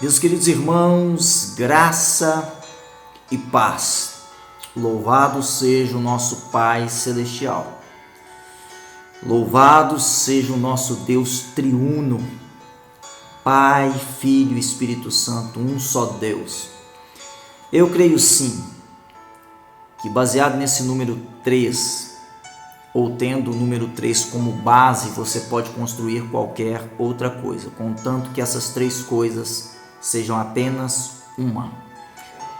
Meus queridos irmãos, graça e paz. Louvado seja o nosso Pai Celestial. Louvado seja o nosso Deus triuno, Pai, Filho e Espírito Santo, um só Deus. Eu creio sim que baseado nesse número 3, ou tendo o número 3 como base, você pode construir qualquer outra coisa, contanto que essas três coisas sejam apenas uma.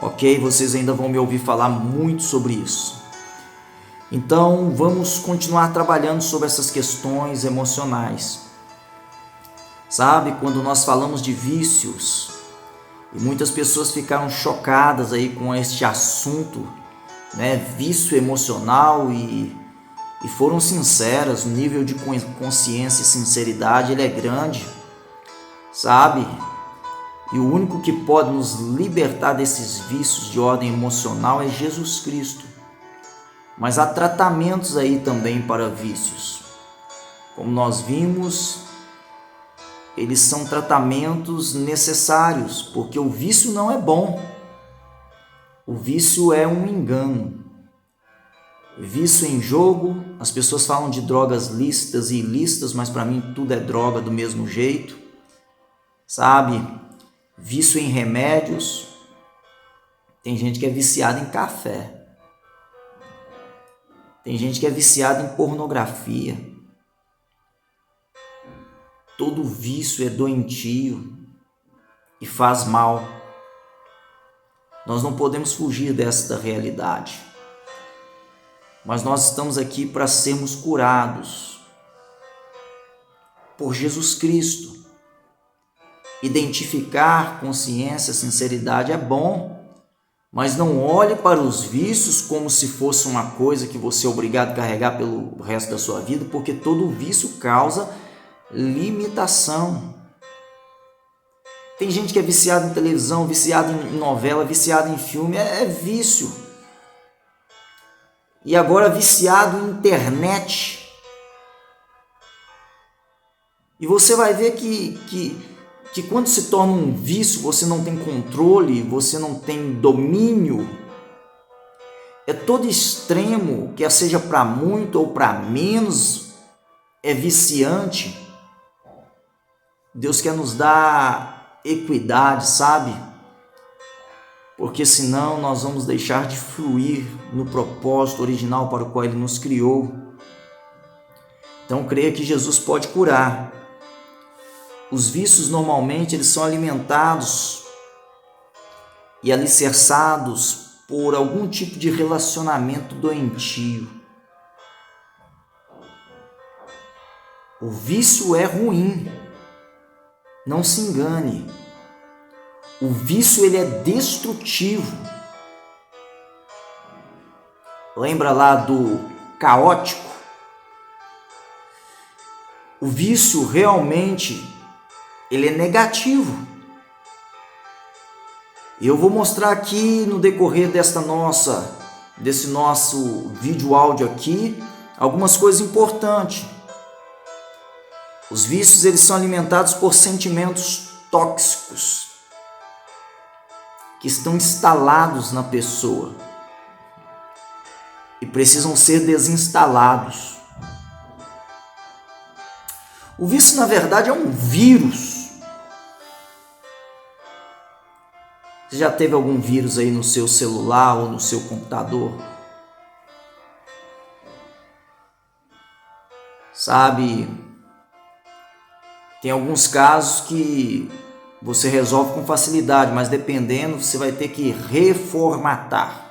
Ok? Vocês ainda vão me ouvir falar muito sobre isso. Então, vamos continuar trabalhando sobre essas questões emocionais. Sabe, quando nós falamos de vícios, e muitas pessoas ficaram chocadas aí com este assunto, né, vício emocional, e foram sinceras, o nível de consciência e sinceridade ele é grande, sabe? E o único que pode nos libertar desses vícios de ordem emocional é Jesus Cristo. Mas há tratamentos aí também para vícios. Como nós vimos, eles são tratamentos necessários, porque o vício não é bom. O vício é um engano. Vício em jogo, as pessoas falam de drogas lícitas e ilícitas, mas para mim tudo é droga do mesmo jeito, sabe? Vício em remédios, tem gente que é viciada em café, tem gente que é viciada em pornografia. Todo vício é doentio e faz mal. Nós não podemos fugir desta realidade, mas nós estamos aqui para sermos curados por Jesus Cristo. Identificar consciência, sinceridade é bom, mas não olhe para os vícios como se fosse uma coisa que você é obrigado a carregar pelo resto da sua vida, porque todo vício causa limitação. Tem gente que é viciada em televisão, viciada em novela, viciada em filme, é vício. E agora viciado em internet. E você vai ver que quando se torna um vício, você não tem controle, você não tem domínio. É todo extremo, quer seja para muito ou para menos, é viciante. Deus quer nos dar equidade, sabe? Porque senão nós vamos deixar de fluir no propósito original para o qual Ele nos criou. Então creia que Jesus pode curar. Os vícios normalmente eles são alimentados e alicerçados por algum tipo de relacionamento doentio. O vício é ruim, não se engane. O vício ele é destrutivo. Lembra lá do caótico? O vício realmente ele é negativo. Eu vou mostrar aqui no decorrer desse nosso vídeo áudio aqui algumas coisas importantes. Os vícios eles são alimentados por sentimentos tóxicos que estão instalados na pessoa e precisam ser desinstalados. O vício, na verdade, é um vírus. Você já teve algum vírus aí no seu celular ou no seu computador? Sabe, tem alguns casos que você resolve com facilidade, mas dependendo, você vai ter que reformatar.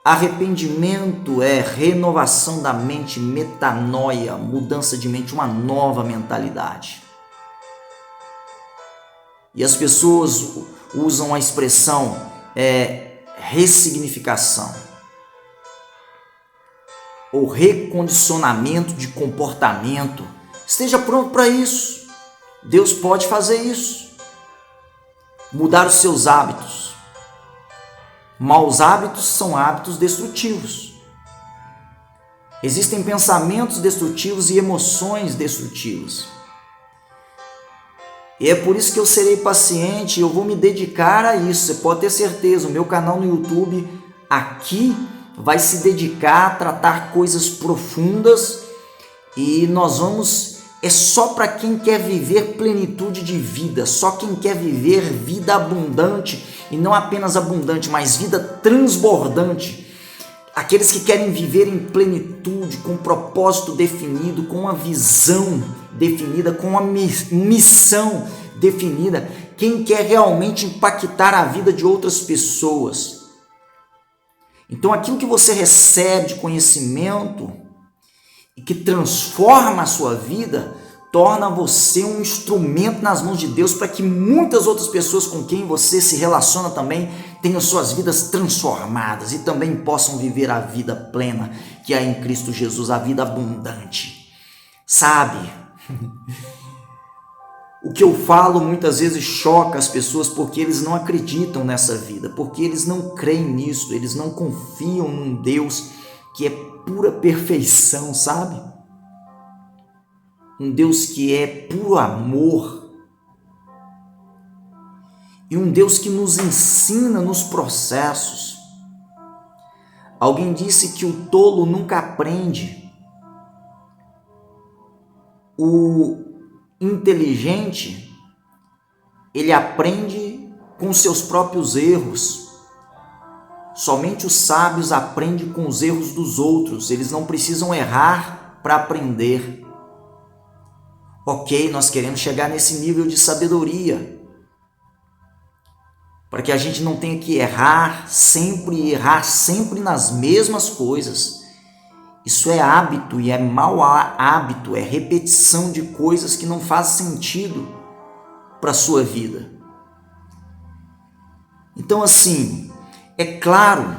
Arrependimento é renovação da mente, metanoia, mudança de mente, uma nova mentalidade. E as pessoas usam a expressão ressignificação ou recondicionamento de comportamento. Esteja pronto para isso. Deus pode fazer isso. Mudar os seus hábitos. Maus hábitos são hábitos destrutivos. Existem pensamentos destrutivos e emoções destrutivas. E é por isso que eu serei paciente, eu vou me dedicar a isso. Você pode ter certeza, o meu canal no YouTube aqui vai se dedicar a tratar coisas profundas e nós vamos... É só para quem quer viver plenitude de vida, só quem quer viver vida abundante, e não apenas abundante, mas vida transbordante. Aqueles que querem viver em plenitude, com um propósito definido, com uma visão definida, com uma missão definida. Quem quer realmente impactar a vida de outras pessoas. Então aquilo que você recebe de conhecimento e que transforma a sua vida, torna você um instrumento nas mãos de Deus para que muitas outras pessoas com quem você se relaciona também tenham suas vidas transformadas e também possam viver a vida plena que há em Cristo Jesus, a vida abundante. Sabe? O que eu falo muitas vezes choca as pessoas porque eles não acreditam nessa vida, porque eles não creem nisso, eles não confiam num Deus que é pura perfeição, sabe? Um Deus que é puro amor. E um Deus que nos ensina nos processos. Alguém disse que o tolo nunca aprende. O inteligente, ele aprende com seus próprios erros. Somente os sábios aprendem com os erros dos outros. Eles não precisam errar para aprender. Ok, nós queremos chegar nesse nível de sabedoria, para que a gente não tenha que errar sempre nas mesmas coisas. Isso é hábito e é mau hábito, é repetição de coisas que não fazem sentido para a sua vida. Então assim, é claro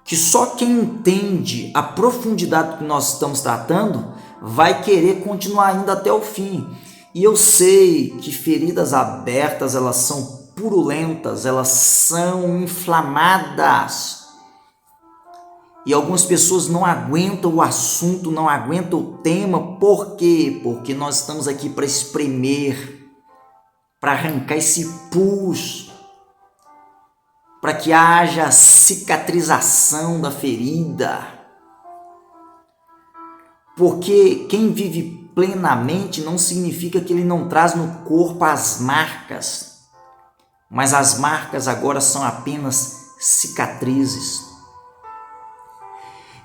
que só quem entende a profundidade que nós estamos tratando vai querer continuar ainda até o fim. E eu sei que feridas abertas, elas são purulentas, elas são inflamadas. E algumas pessoas não aguentam o assunto, não aguentam o tema. Por quê? Porque nós estamos aqui para espremer, para arrancar esse pus, para que haja cicatrização da ferida. Porque quem vive plenamente não significa que ele não traz no corpo as marcas, mas as marcas agora são apenas cicatrizes.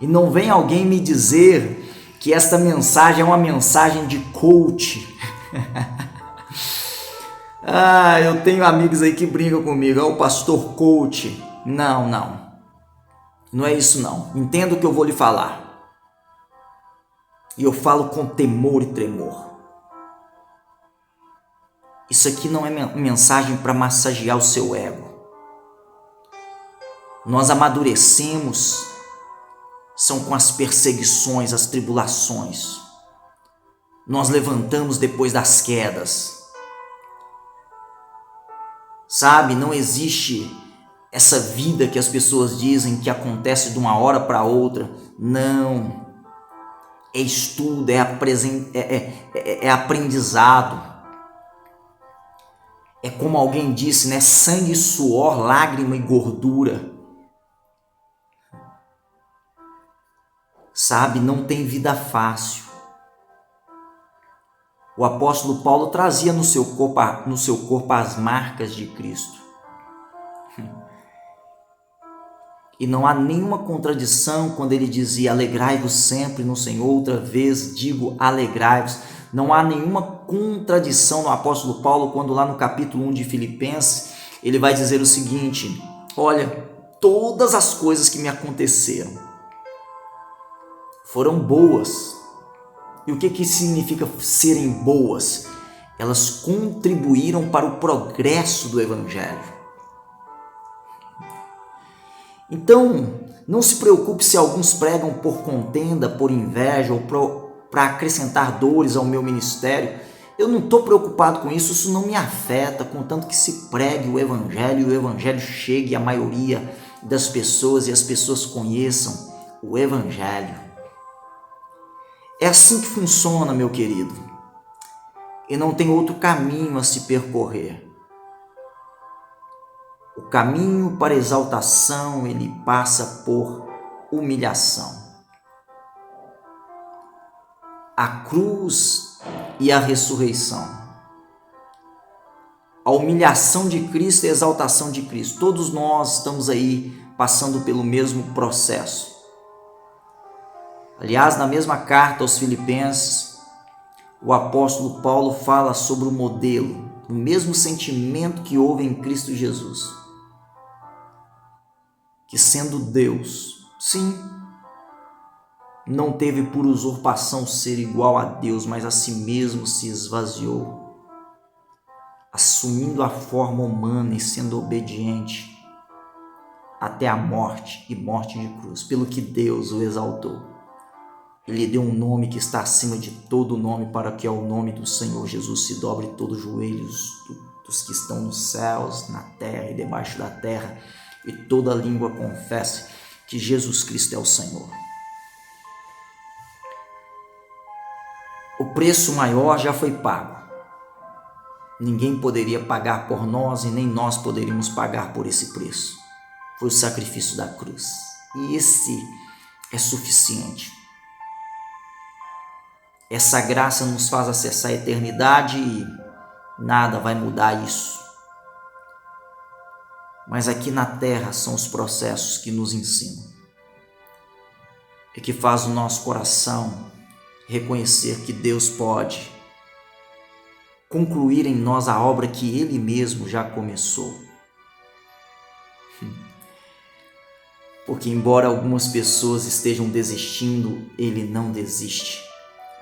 E não vem alguém me dizer que esta mensagem é uma mensagem de coach. Eu tenho amigos aí que brincam comigo, o pastor coach. Não é isso não. Entenda o que eu vou lhe falar. E eu falo com temor e tremor. Isso aqui não é mensagem para massagear o seu ego. Nós amadurecemos, são com as perseguições, as tribulações. Nós levantamos depois das quedas. Sabe, não existe essa vida que as pessoas dizem que acontece de uma hora para outra. Não. É estudo, é aprendizado. É como alguém disse, né? Sangue, suor, lágrima e gordura. Sabe, não tem vida fácil. O apóstolo Paulo trazia no seu corpo as marcas de Cristo. E não há nenhuma contradição quando ele dizia: alegrai-vos sempre no Senhor. Outra vez digo, alegrai-vos. Não há nenhuma contradição no apóstolo Paulo quando lá no capítulo 1 de Filipenses ele vai dizer o seguinte: olha, todas as coisas que me aconteceram foram boas. E o que significa serem boas? Elas contribuíram para o progresso do Evangelho. Então, não se preocupe se alguns pregam por contenda, por inveja ou para acrescentar dores ao meu ministério. Eu não estou preocupado com isso, isso não me afeta, contanto que se pregue o Evangelho e o Evangelho chegue à maioria das pessoas e as pessoas conheçam o Evangelho. É assim que funciona, meu querido. e não tem outro caminho a se percorrer. O caminho para a exaltação, ele passa por humilhação. A cruz e a ressurreição. A humilhação de Cristo e a exaltação de Cristo. Todos nós estamos aí passando pelo mesmo processo. Aliás, na mesma carta aos Filipenses, o apóstolo Paulo fala sobre o modelo, o mesmo sentimento que houve em Cristo Jesus. Que sendo Deus, sim, não teve por usurpação ser igual a Deus, mas a si mesmo se esvaziou, assumindo a forma humana e sendo obediente até a morte e morte de cruz, pelo que Deus o exaltou. Ele deu um nome que está acima de todo nome, para que ao nome do Senhor Jesus se dobre todos os joelhos dos que estão nos céus, na terra e debaixo da terra, e toda língua confesse que Jesus Cristo é o Senhor. O preço maior já foi pago. Ninguém poderia pagar por nós e nem nós poderíamos pagar por esse preço. Foi o sacrifício da cruz. E esse é suficiente. Essa graça nos faz acessar a eternidade e nada vai mudar isso. Mas aqui na terra são os processos que nos ensinam e que faz o nosso coração reconhecer que Deus pode concluir em nós a obra que Ele mesmo já começou. Porque embora algumas pessoas estejam desistindo, Ele não desiste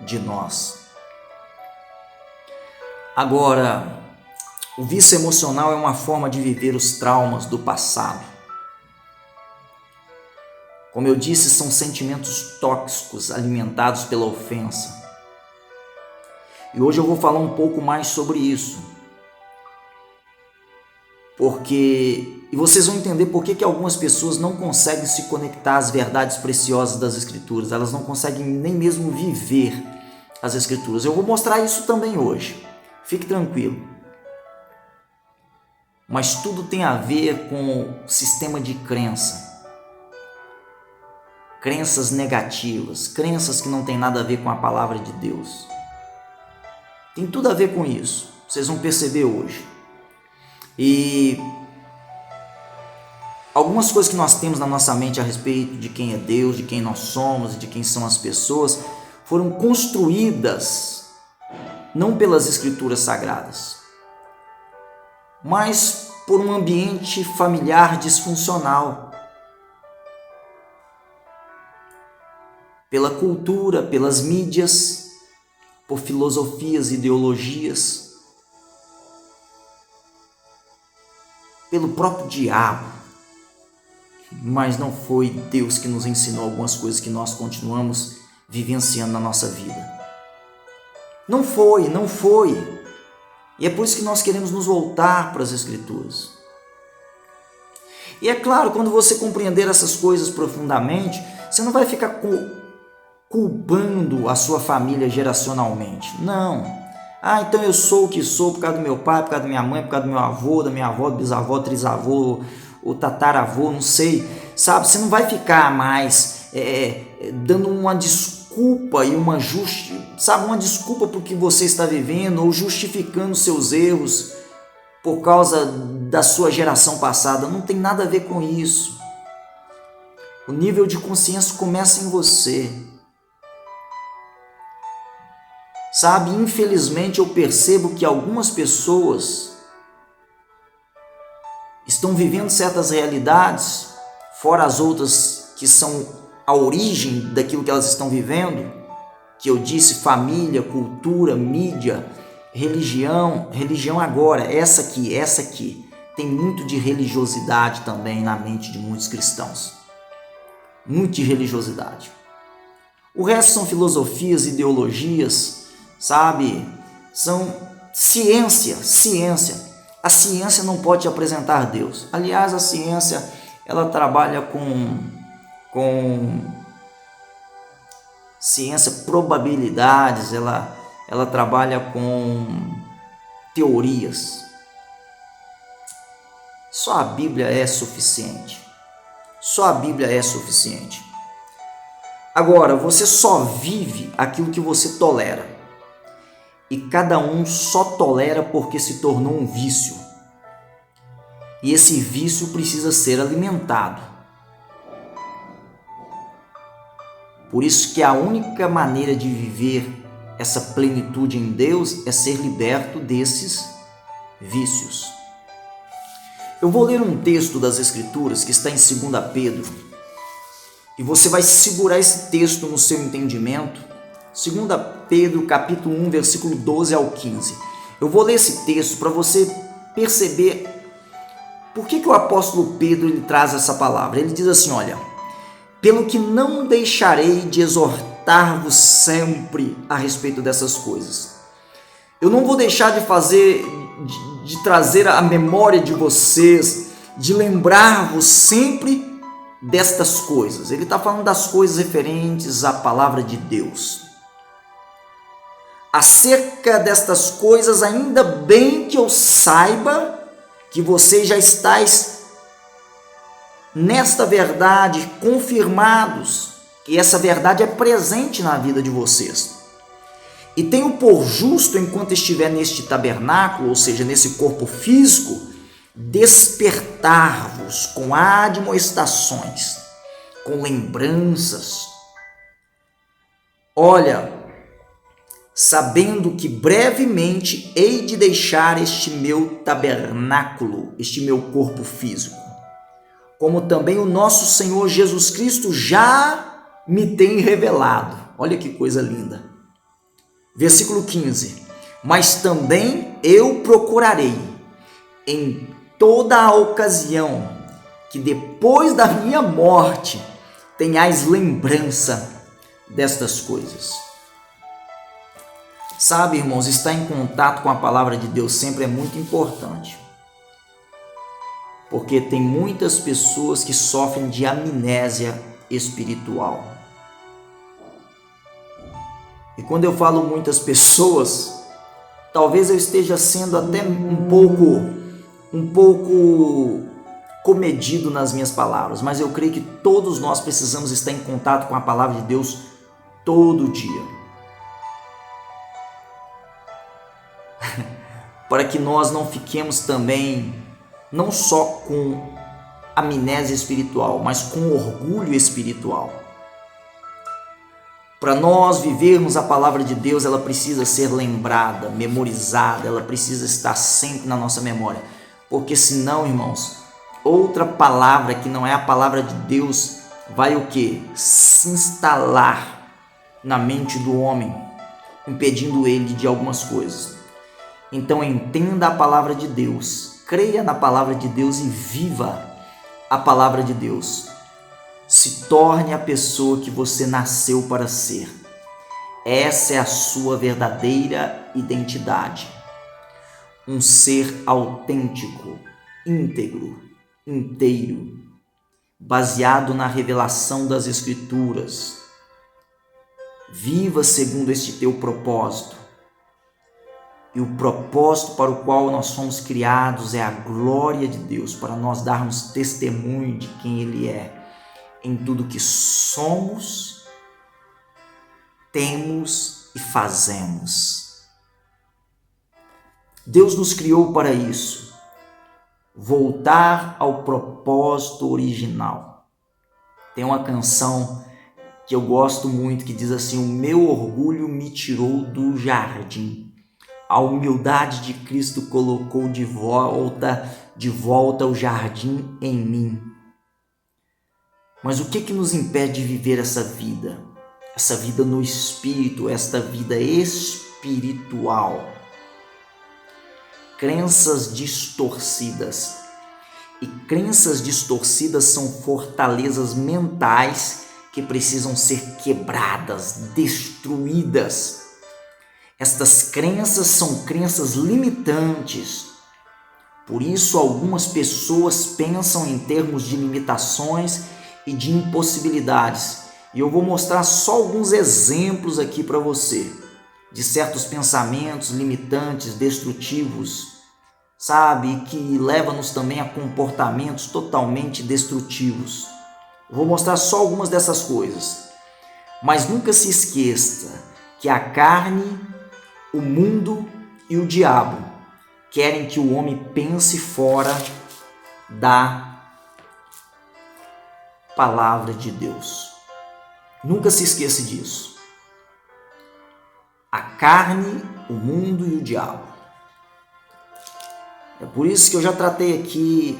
de nós. Agora, o vício emocional é uma forma de viver os traumas do passado. Como eu disse, são sentimentos tóxicos alimentados pela ofensa. E hoje eu vou falar um pouco mais sobre isso. E vocês vão entender por que algumas pessoas não conseguem se conectar às verdades preciosas das Escrituras. Elas não conseguem nem mesmo viver as Escrituras. Eu vou mostrar isso também hoje. Fique tranquilo. Mas tudo tem a ver com o sistema de crença. Crenças negativas, crenças que não tem nada a ver com a palavra de Deus. Tem tudo a ver com isso. Vocês vão perceber hoje. E algumas coisas que nós temos na nossa mente a respeito de quem é Deus, de quem nós somos e de quem são as pessoas, foram construídas não pelas Escrituras Sagradas, mas por um ambiente familiar disfuncional, pela cultura, pelas mídias, por filosofias, ideologias, pelo próprio diabo. Mas não foi Deus que nos ensinou algumas coisas que nós continuamos vivenciando na nossa vida. Não foi. E é por isso que nós queremos nos voltar para as Escrituras. E é claro, quando você compreender essas coisas profundamente, você não vai ficar culpando a sua família geracionalmente. Não. Então eu sou o que sou por causa do meu pai, por causa da minha mãe, por causa do meu avô, da minha avó, do bisavó, trisavô, o tataravô, não sei. Sabe, você não vai ficar mais dando uma desculpa e uma desculpa por que você está vivendo ou justificando seus erros por causa da sua geração passada. Não tem nada a ver com isso. O nível de consciência começa em você. Sabe, infelizmente eu percebo que algumas pessoas estão vivendo certas realidades, fora as outras que são a origem daquilo que elas estão vivendo, que eu disse: família, cultura, mídia, religião agora, essa aqui, tem muito de religiosidade também na mente de muitos cristãos, muito de religiosidade. O resto são filosofias, ideologias, sabe, são ciência. A ciência não pode te apresentar Deus. Aliás, a ciência, ela trabalha com ciência, probabilidades, ela ela trabalha com teorias. Só a Bíblia é suficiente. Só a Bíblia é suficiente. Agora, você só vive aquilo que você tolera. E cada um só tolera porque se tornou um vício. E esse vício precisa ser alimentado. Por isso que a única maneira de viver essa plenitude em Deus é ser liberto desses vícios. Eu vou ler um texto das Escrituras que está em 2 Pedro, e você vai segurar esse texto no seu entendimento. 2 Pedro, capítulo 1, versículo 12 ao 15. Eu vou ler esse texto para você perceber por que o apóstolo Pedro ele traz essa palavra. Ele diz assim, olha: pelo que não deixarei de exortar-vos sempre a respeito dessas coisas. Eu não vou deixar de de trazer a memória de vocês, de lembrar-vos sempre destas coisas. Ele está falando das coisas referentes à palavra de Deus. Acerca destas coisas, ainda bem que eu saiba que vocês já estáis nesta verdade, confirmados que essa verdade é presente na vida de vocês. E tenho por justo, enquanto estiver neste tabernáculo, ou seja, nesse corpo físico, despertar-vos com admoestações, com lembranças. Olha, sabendo que brevemente hei de deixar este meu tabernáculo, este meu corpo físico, como também o nosso Senhor Jesus Cristo já me tem revelado. Olha que coisa linda. Versículo 15. Mas também eu procurarei em toda a ocasião que depois da minha morte tenhais lembrança destas coisas. Sabe, irmãos, estar em contato com a palavra de Deus sempre é muito importante. Porque tem muitas pessoas que sofrem de amnésia espiritual. E quando eu falo muitas pessoas, talvez eu esteja sendo até um pouco comedido nas minhas palavras, mas eu creio que todos nós precisamos estar em contato com a palavra de Deus todo dia. Para que nós não fiquemos também, não só com amnésia espiritual, mas com orgulho espiritual. Para nós vivermos a palavra de Deus, ela precisa ser lembrada, memorizada, ela precisa estar sempre na nossa memória. Porque senão, irmãos, outra palavra que não é a palavra de Deus vai o quê? Se instalar na mente do homem, impedindo ele de algumas coisas. Então entenda a palavra de Deus, creia na palavra de Deus e viva a palavra de Deus. Se torne a pessoa que você nasceu para ser. Essa é a sua verdadeira identidade. Um ser autêntico, íntegro, inteiro, baseado na revelação das Escrituras. Viva segundo este teu propósito. E o propósito para o qual nós fomos criados é a glória de Deus, para nós darmos testemunho de quem Ele é. Em tudo que somos, temos e fazemos. Deus nos criou para isso, voltar ao propósito original. Tem uma canção que eu gosto muito que diz assim: o meu orgulho me tirou do jardim, a humildade de Cristo colocou de volta o jardim em mim. Mas o que nos impede de viver essa vida? Essa vida no Espírito, esta vida espiritual. Crenças distorcidas. E crenças distorcidas são fortalezas mentais que precisam ser quebradas, destruídas. Estas crenças são crenças limitantes. Por isso, algumas pessoas pensam em termos de limitações e de impossibilidades. E eu vou mostrar só alguns exemplos aqui para você de certos pensamentos limitantes, destrutivos, sabe? Que leva-nos também a comportamentos totalmente destrutivos. Eu vou mostrar só algumas dessas coisas. Mas nunca se esqueça que a carne, o mundo e o diabo querem que o homem pense fora da palavra de Deus. Nunca se esqueça disso. A carne, o mundo e o diabo. É por isso que eu já tratei aqui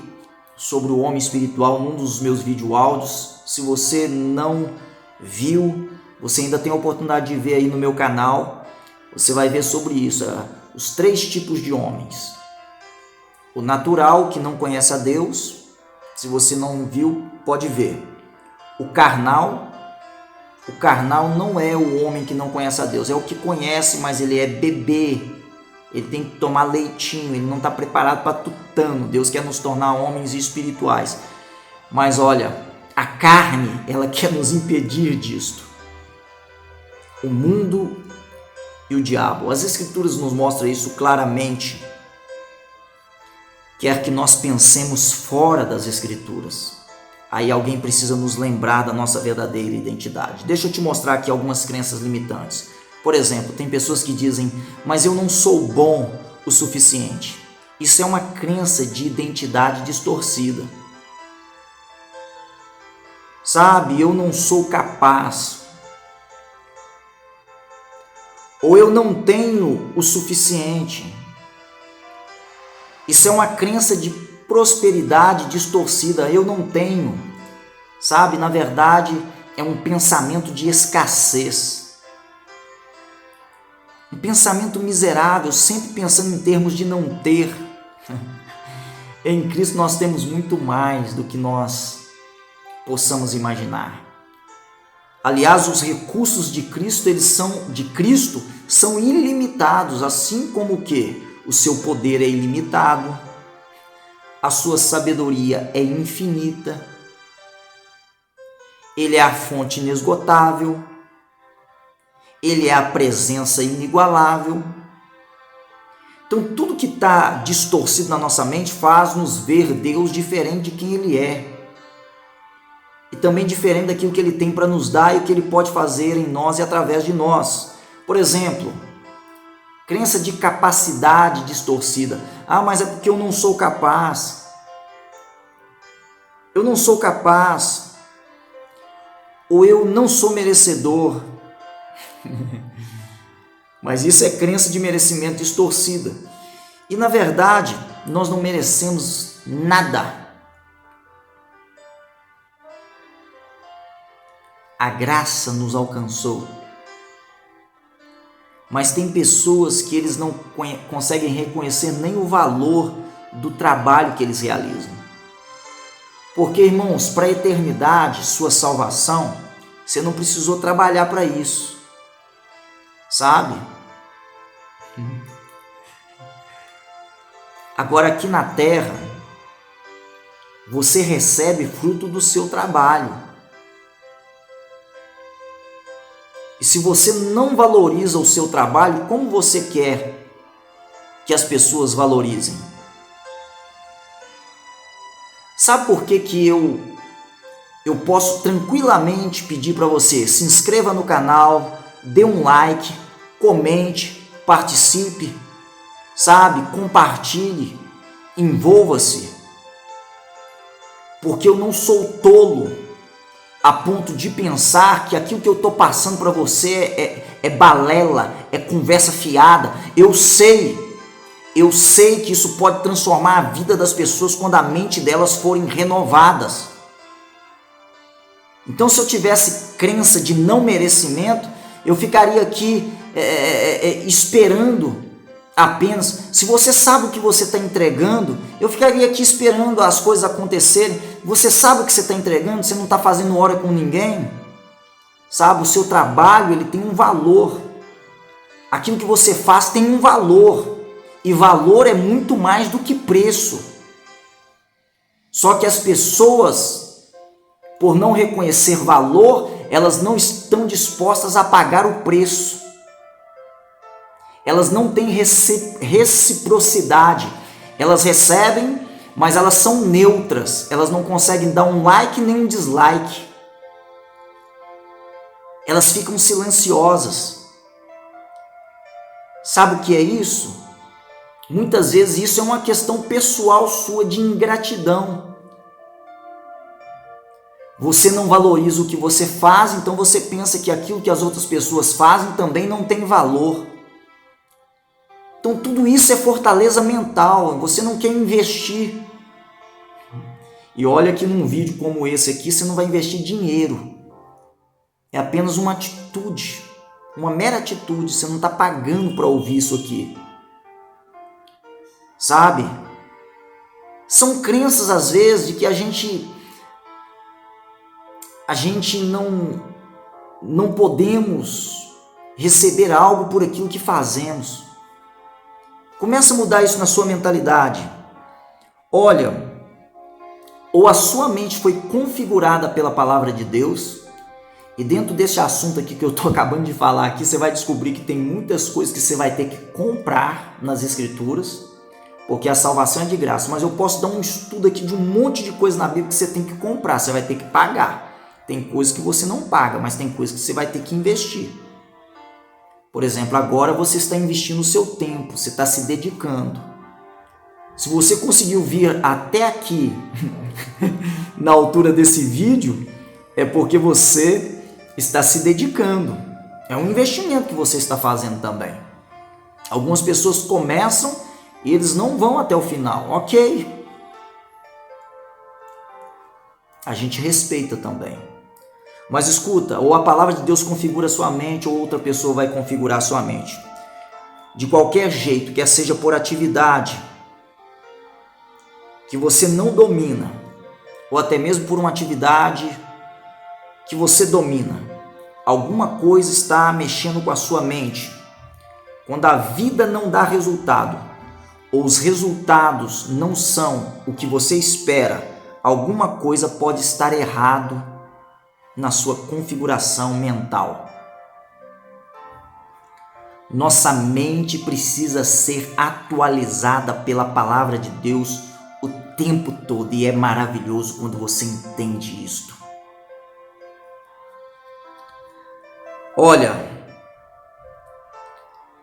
sobre o homem espiritual num dos meus videoáudios. Se você não viu, você ainda tem a oportunidade de ver aí no meu canal. Você vai ver sobre isso, os 3 tipos de homens. O natural, que não conhece a Deus. Se você não viu, pode ver. O carnal não é o homem que não conhece a Deus, é o que conhece, mas ele é bebê. Ele tem que tomar leitinho, ele não está preparado para tutano. Deus quer nos tornar homens espirituais. Mas olha, a carne, ela quer nos impedir disto. O mundo e o diabo. As Escrituras nos mostram isso claramente. Quer que nós pensemos fora das Escrituras. Aí alguém precisa nos lembrar da nossa verdadeira identidade. Deixa eu te mostrar aqui algumas crenças limitantes. Por exemplo, tem pessoas que dizem, mas eu não sou bom o suficiente. Isso é uma crença de identidade distorcida. Sabe, eu não sou capaz. Ou eu não tenho o suficiente. Isso é uma crença de prosperidade distorcida. Eu não tenho. Sabe, na verdade, é um pensamento de escassez. Um pensamento miserável, sempre pensando em termos de não ter. Em Cristo nós temos muito mais do que nós possamos imaginar. Aliás, os recursos de Cristo, são ilimitados, assim como o quê? O seu poder é ilimitado, a sua sabedoria é infinita, ele é a fonte inesgotável, ele é a presença inigualável. Então, tudo que está distorcido na nossa mente faz-nos ver Deus diferente de quem Ele é. E também diferente daquilo que Ele tem para nos dar e o que Ele pode fazer em nós e através de nós. Por exemplo, crença de capacidade distorcida. Ah, mas é porque eu não sou capaz. Eu não sou capaz. Ou eu não sou merecedor. Mas isso é crença de merecimento distorcida. E na verdade, nós não merecemos nada. A graça nos alcançou. Mas tem pessoas que eles não conseguem reconhecer nem o valor do trabalho que eles realizam. Porque, irmãos, para a eternidade, sua salvação, você não precisou trabalhar para isso. Sabe? Agora aqui na terra, você recebe fruto do seu trabalho. E se você não valoriza o seu trabalho, como você quer que as pessoas valorizem? Sabe por que eu posso tranquilamente pedir para você, se inscreva no canal, dê um like, comente, participe, sabe? Compartilhe, envolva-se. Porque eu não sou tolo a ponto de pensar que aquilo que eu estou passando para você é balela, é conversa fiada. Eu sei que isso pode transformar a vida das pessoas quando a mente delas forem renovadas. Então, se eu tivesse crença de não merecimento, eu ficaria aqui esperando apenas. Se você sabe o que você está entregando, eu ficaria aqui esperando as coisas acontecerem. Você sabe o que você está entregando, você não está fazendo hora com ninguém. Sabe, o seu trabalho ele tem um valor. Aquilo que você faz tem um valor. E valor é muito mais do que preço. Só que as pessoas, por não reconhecer valor, elas não estão dispostas a pagar o preço. elas não têm reciprocidade. Elas recebem, mas elas são neutras. Elas não conseguem dar um like nem um dislike. Elas ficam silenciosas. Sabe o que é isso? Muitas vezes isso é uma questão pessoal sua de ingratidão. Você não valoriza o que você faz, então você pensa que aquilo que as outras pessoas fazem também não tem valor. Então tudo isso é fortaleza mental, você não quer investir. E olha que num vídeo como esse aqui você não vai investir dinheiro. É apenas uma atitude, uma mera atitude, você não está pagando para ouvir isso aqui. Sabe? São crenças às vezes de que a gente não podemos receber algo por aquilo que fazemos. Começa a mudar isso na sua mentalidade. Olha, ou a sua mente foi configurada pela palavra de Deus, e dentro desse assunto aqui que eu estou acabando de falar aqui, você vai descobrir que tem muitas coisas que você vai ter que comprar nas escrituras, porque a salvação é de graça, mas eu posso dar um estudo aqui de um monte de coisa na Bíblia que você tem que comprar, você vai ter que pagar. Tem coisas que você não paga, mas tem coisas que você vai ter que investir. Por exemplo, agora você está investindo o seu tempo, você está se dedicando. Se você conseguiu vir até aqui, na altura desse vídeo, é porque você está se dedicando. É um investimento que você está fazendo também. Algumas pessoas começam e eles não vão até o final. Ok. A gente respeita também. Mas escuta, ou a palavra de Deus configura sua mente, ou outra pessoa vai configurar sua mente. De qualquer jeito, quer seja por atividade que você não domina, ou até mesmo por uma atividade que você domina, alguma coisa está mexendo com a sua mente. Quando a vida não dá resultado, ou os resultados não são o que você espera, alguma coisa pode estar errado na sua configuração mental. Nossa mente precisa ser atualizada pela palavra de Deus o tempo todo, e é maravilhoso quando você entende isto. Olha,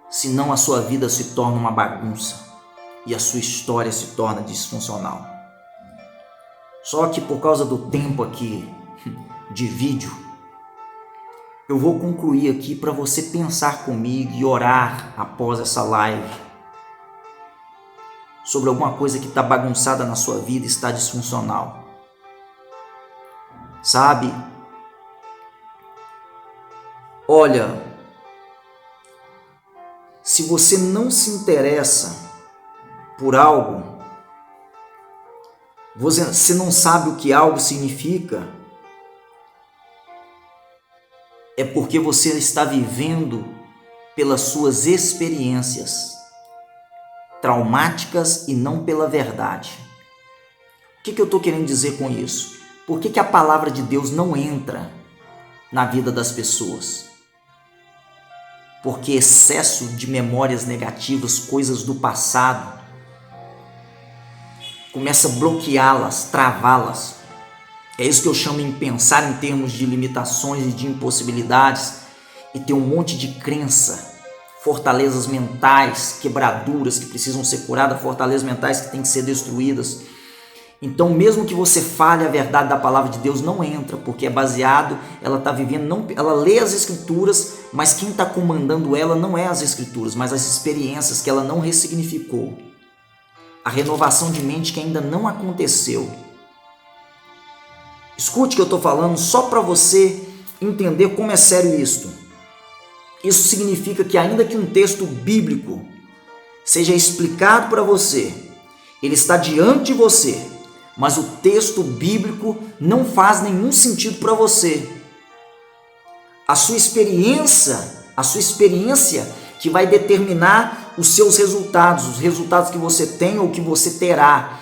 senão a sua vida se torna uma bagunça e a sua história se torna disfuncional. Só que por causa do tempo aqui de vídeo, eu vou concluir aqui para você pensar comigo e orar após essa live sobre alguma coisa que está bagunçada na sua vida e está disfuncional. Sabe? Olha, se você não se interessa por algo, você não sabe o que algo significa, é porque você está vivendo pelas suas experiências traumáticas e não pela verdade. O que eu estou querendo dizer com isso? Por que a palavra de Deus não entra na vida das pessoas? Porque excesso de memórias negativas, coisas do passado, começa a bloqueá-las, travá-las. É isso que eu chamo em pensar em termos de limitações e de impossibilidades e ter um monte de crença, fortalezas mentais, quebraduras que precisam ser curadas, fortalezas mentais que têm que ser destruídas. Então, mesmo que você fale a verdade da palavra de Deus, não entra, porque é baseado, ela está vivendo, não, ela lê as escrituras, mas quem está comandando ela não é as escrituras, mas as experiências que ela não ressignificou. A renovação de mente que ainda não aconteceu. Escute o que eu estou falando só para você entender como é sério isto. Isso significa que ainda que um texto bíblico seja explicado para você, ele está diante de você, mas o texto bíblico não faz nenhum sentido para você. A sua experiência que vai determinar os seus resultados, os resultados que você tem ou que você terá,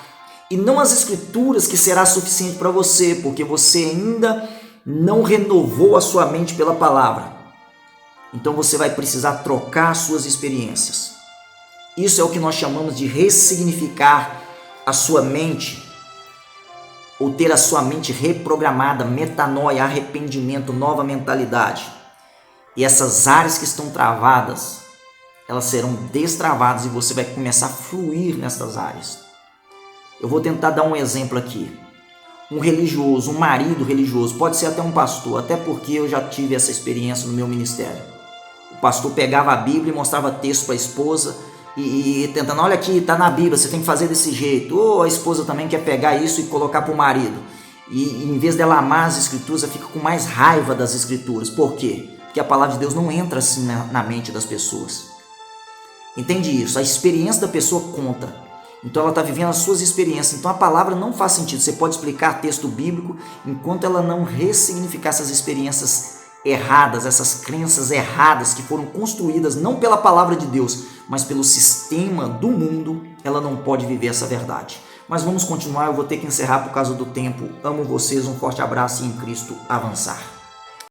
e não as escrituras que será suficiente para você, porque você ainda não renovou a sua mente pela palavra. Então você vai precisar trocar suas experiências. Isso é o que nós chamamos de ressignificar a sua mente, ou ter a sua mente reprogramada, metanoia, arrependimento, nova mentalidade. E essas áreas que estão travadas, elas serão destravadas e você vai começar a fluir nessas áreas. Eu vou tentar dar um exemplo aqui. Um religioso, um marido religioso, pode ser até um pastor, até porque eu já tive essa experiência no meu ministério. O pastor pegava a Bíblia e mostrava texto para a esposa e tentando, olha aqui, está na Bíblia, você tem que fazer desse jeito. Ou a esposa também quer pegar isso e colocar para o marido. E em vez dela amar as escrituras, ela fica com mais raiva das escrituras. Por quê? Porque a palavra de Deus não entra assim na mente das pessoas. Entende isso? A experiência da pessoa conta. Então ela está vivendo as suas experiências. Então a palavra não faz sentido. Você pode explicar texto bíblico enquanto ela não ressignificar essas experiências erradas, essas crenças erradas que foram construídas não pela palavra de Deus, mas pelo sistema do mundo, ela não pode viver essa verdade. Mas vamos continuar, eu vou ter que encerrar por causa do tempo. Amo vocês, um forte abraço e em Cristo avançar.